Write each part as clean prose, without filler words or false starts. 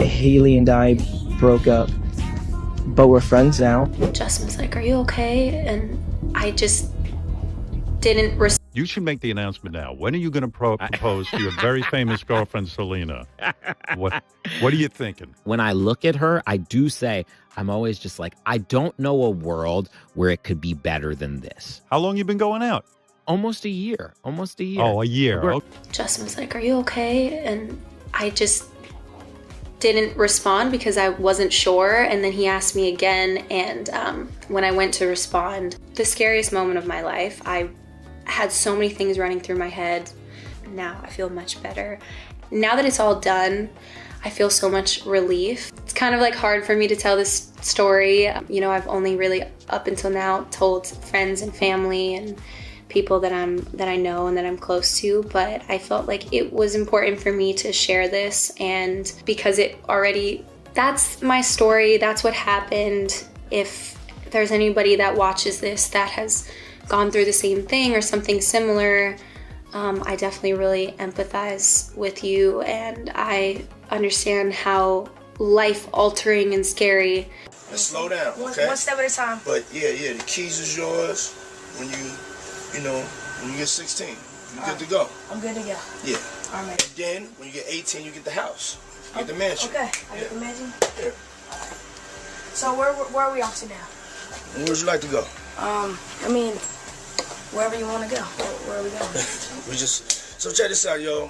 Hailey and I broke up, but we're friends now. Justin was like, "Are you okay?" And I just didn't respond. You should make the announcement now. When are you going to propose to your very famous girlfriend, Selena? What are you thinking? When I look at her, I do say, I'm always just like, I don't know a world where it could be better than this. How long you been going out? Almost a year. Oh, a year. Okay. Justin was like, "Are you okay?" And I just didn't respond because I wasn't sure. And then he asked me again. And when I went to respond, the scariest moment of my life, I had so many things running through my head. Now I feel much better. Now that it's all done, I feel so much relief. It's kind of like hard for me to tell this story. You know, I've only really up until now told friends and family and people that I know and that I'm close to, but I felt like it was important for me to share this, and because that's my story, that's what happened. If there's anybody that watches this that has gone through the same thing or something similar, I definitely really empathize with you, and I understand how life-altering and scary. Let's slow down, okay? One step at a time. But yeah, the keys is yours. When you get 16, you're good to go. I'm good to go. Yeah. All right. And then when you get 18, you get the house. You get the mansion. Okay. I get the mansion. Yeah. So where are we off to now? And where would you like to go? I mean, wherever you want to go. Where are we going? So check this out, yo.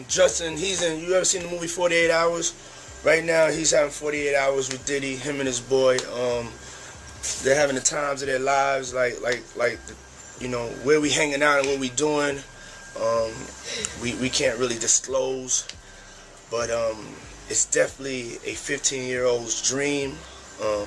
Justin, you ever seen the movie 48 Hours? Right now, he's having 48 hours with Diddy, him and his boy. They're having the times of their lives, like where we hanging out and what we doing. We can't really disclose, but it's definitely a 15-year-old's dream. I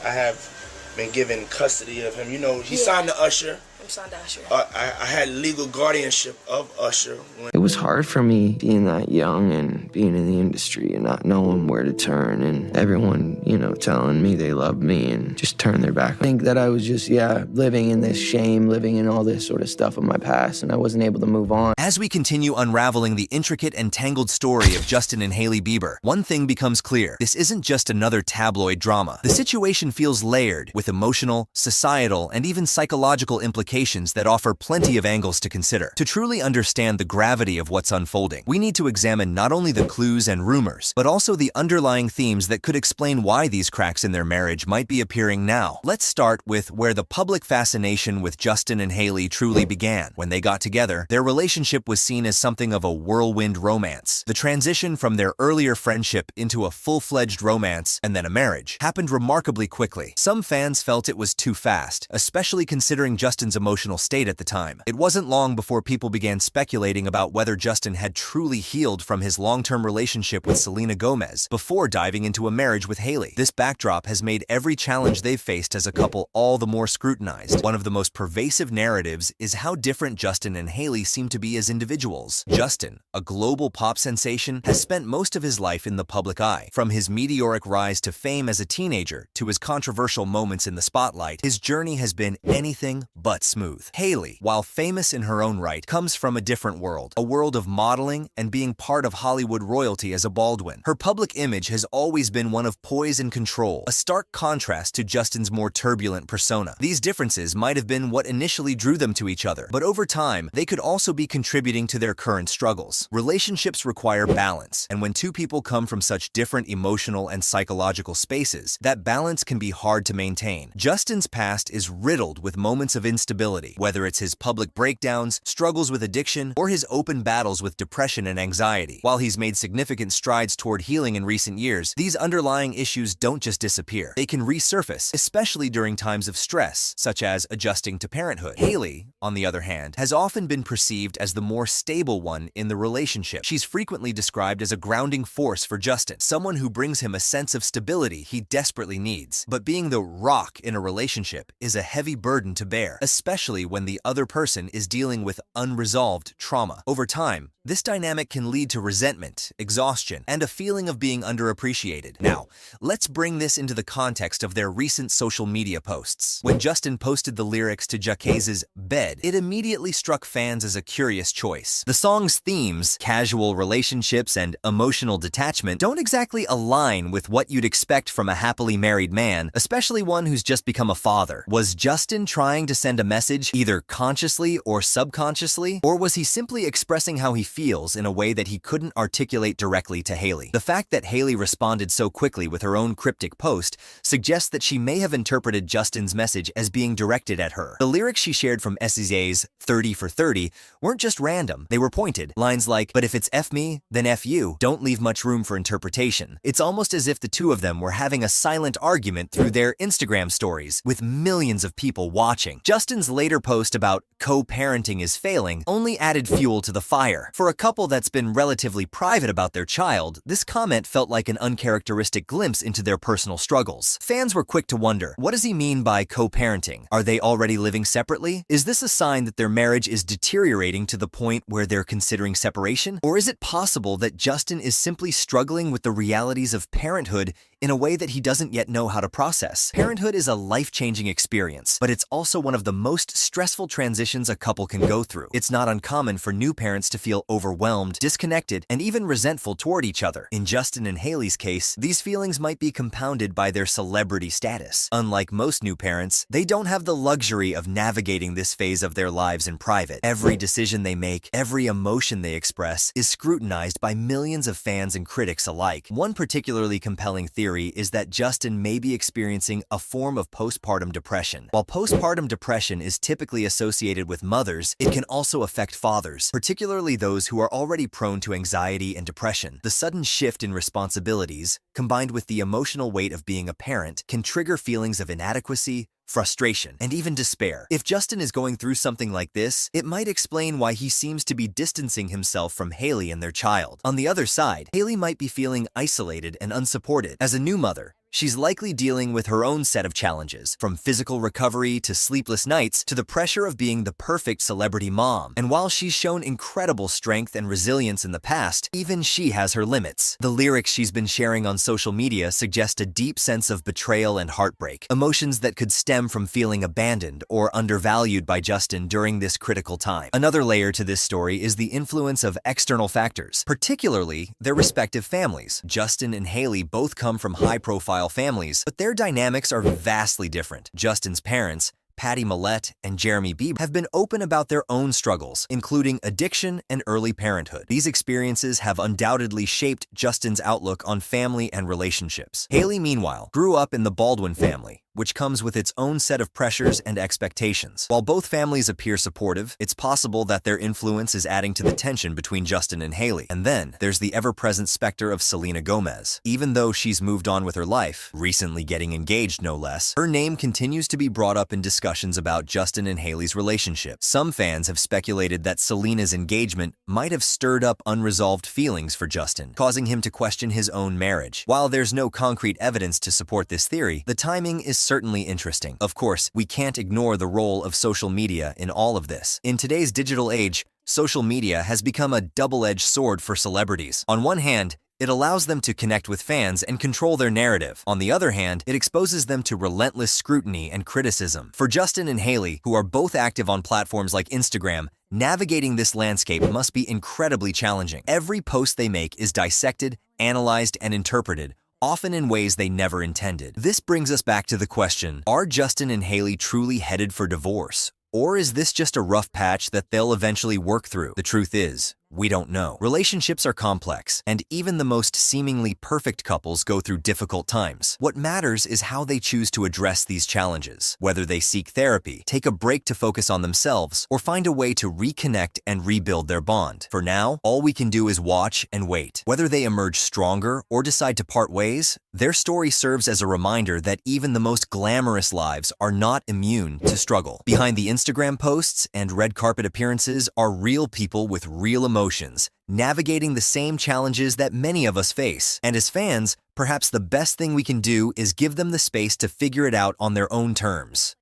have been given custody of him. He signed to Usher. I'm signed to Usher. I had legal guardianship of Usher. It was hard for me being that young and being in the industry and not knowing where to turn, and everyone, telling me they loved me and just turned their back. I think that I was just, living in this shame, living in all this sort of stuff of my past, and I wasn't able to move on. As we continue unraveling the intricate and tangled story of Justin and Hailey Bieber, one thing becomes clear. This isn't just another tabloid drama. The situation feels layered with emotional, societal, and even psychological implications that offer plenty of angles to consider. To truly understand the gravity of what's unfolding, we need to examine not only the clues and rumors, but also the underlying themes that could explain why these cracks in their marriage might be appearing now. Let's start with where the public fascination with Justin and Hailey truly began. When they got together, their relationship was seen as something of a whirlwind romance. The transition from their earlier friendship into a full-fledged romance and then a marriage happened remarkably quickly. Some fans felt it was too fast, especially considering Justin's emotional state at the time. It wasn't long before people began speculating about whether Justin had truly healed from his long-term relationship with Selena Gomez before diving into a marriage with Hailey. This backdrop has made every challenge they've faced as a couple all the more scrutinized. One of the most pervasive narratives is how different Justin and Hailey seem to be as individuals. Justin, a global pop sensation, has spent most of his life in the public eye. From his meteoric rise to fame as a teenager to his controversial moments in the spotlight, his journey has been anything but smooth. Hailey, while famous in her own right, comes from a different world, a world of modeling and being part of Hollywood royalty as a Baldwin. Her public image has always been one of poise and control, a stark contrast to Justin's more turbulent persona. These differences might have been what initially drew them to each other, but over time, they could also be contributing to their current struggles. Relationships require balance, and when two people come from such different emotional and psychological spaces, that balance can be hard to maintain. Justin's past is riddled with moments of instability, whether it's his public breakdowns, struggles with addiction, or his open battles with depression and anxiety. While he's made significant strides toward healing in recent years, these underlying issues don't just disappear. They can resurface, especially during times of stress, such as adjusting to parenthood. Hailey, on the other hand, has often been perceived as the more stable one in the relationship. She's frequently described as a grounding force for Justin, someone who brings him a sense of stability he desperately needs. But being the rock in a relationship is a heavy burden to bear, especially when the other person is dealing with unresolved trauma. Over time, This dynamic can lead to resentment, exhaustion, and a feeling of being underappreciated. Now, let's bring this into the context of their recent social media posts. When Justin posted the lyrics to Jacquees' Bed, it immediately struck fans as a curious choice. The song's themes, casual relationships and emotional detachment, don't exactly align with what you'd expect from a happily married man, especially one who's just become a father. Was Justin trying to send a message, either consciously or subconsciously? Or was he simply expressing how he feels in a way that he couldn't articulate directly to Hailey? The fact that Hailey responded so quickly with her own cryptic post suggests that she may have interpreted Justin's message as being directed at her. The lyrics she shared from SZA's 30 for 30 weren't just random, they were pointed. Lines like, "But if it's F me, then F you," don't leave much room for interpretation. It's almost as if the two of them were having a silent argument through their Instagram stories, with millions of people watching. Justin's later post about co-parenting is failing only added fuel to the fire. For a couple that's been relatively private about their child, this comment felt like an uncharacteristic glimpse into their personal struggles. Fans were quick to wonder, what does he mean by co-parenting? Are they already living separately? Is this a sign that their marriage is deteriorating to the point where they're considering separation? Or is it possible that Justin is simply struggling with the realities of parenthood in a way that he doesn't yet know how to process? Parenthood is a life-changing experience, but it's also one of the most stressful transitions a couple can go through. It's not uncommon for new parents to feel overwhelmed, disconnected, and even resentful toward each other. In Justin and Hailey's case, these feelings might be compounded by their celebrity status. Unlike most new parents, they don't have the luxury of navigating this phase of their lives in private. Every decision they make, every emotion they express, is scrutinized by millions of fans and critics alike. One particularly compelling theory is that Justin may be experiencing a form of postpartum depression. While postpartum depression is typically associated with mothers, it can also affect fathers, particularly those who are already prone to anxiety and depression. The sudden shift in responsibilities, combined with the emotional weight of being a parent, can trigger feelings of inadequacy, frustration, and even despair. If Justin is going through something like this, it might explain why he seems to be distancing himself from Hailey and their child. On the other side, Hailey might be feeling isolated and unsupported. As a new mother, she's likely dealing with her own set of challenges, from physical recovery to sleepless nights to the pressure of being the perfect celebrity mom. And while she's shown incredible strength and resilience in the past, even she has her limits. The lyrics she's been sharing on social media suggest a deep sense of betrayal and heartbreak, emotions that could stem from feeling abandoned or undervalued by Justin during this critical time. Another layer to this story is the influence of external factors, particularly their respective families. Justin and Hailey both come from high-profile families, but their dynamics are vastly different. Justin's parents, Patty Millette and Jeremy Bieber, have been open about their own struggles, including addiction and early parenthood. These experiences have undoubtedly shaped Justin's outlook on family and relationships. Hailey, meanwhile, grew up in the Baldwin family, which comes with its own set of pressures and expectations. While both families appear supportive, it's possible that their influence is adding to the tension between Justin and Hailey. And then there's the ever-present specter of Selena Gomez. Even though she's moved on with her life, recently getting engaged no less, her name continues to be brought up in discussions about Justin and Hailey's relationship. Some fans have speculated that Selena's engagement might have stirred up unresolved feelings for Justin, causing him to question his own marriage. While there's no concrete evidence to support this theory, the timing is certainly interesting. Of course, we can't ignore the role of social media in all of this. In today's digital age, social media has become a double-edged sword for celebrities. On one hand, it allows them to connect with fans and control their narrative. On the other hand, it exposes them to relentless scrutiny and criticism. For Justin and Hailey, who are both active on platforms like Instagram, navigating this landscape must be incredibly challenging. Every post they make is dissected, analyzed, and interpreted, often in ways they never intended. This brings us back to the question, are Justin and Hailey truly headed for divorce? Or is this just a rough patch that they'll eventually work through? The truth is, we don't know. Relationships are complex, and even the most seemingly perfect couples go through difficult times. What matters is how they choose to address these challenges, whether they seek therapy, take a break to focus on themselves, or find a way to reconnect and rebuild their bond. For now, all we can do is watch and wait. Whether they emerge stronger or decide to part ways, their story serves as a reminder that even the most glamorous lives are not immune to struggle. Behind the Instagram posts and red carpet appearances are real people with real emotions, navigating the same challenges that many of us face. And as fans, perhaps the best thing we can do is give them the space to figure it out on their own terms.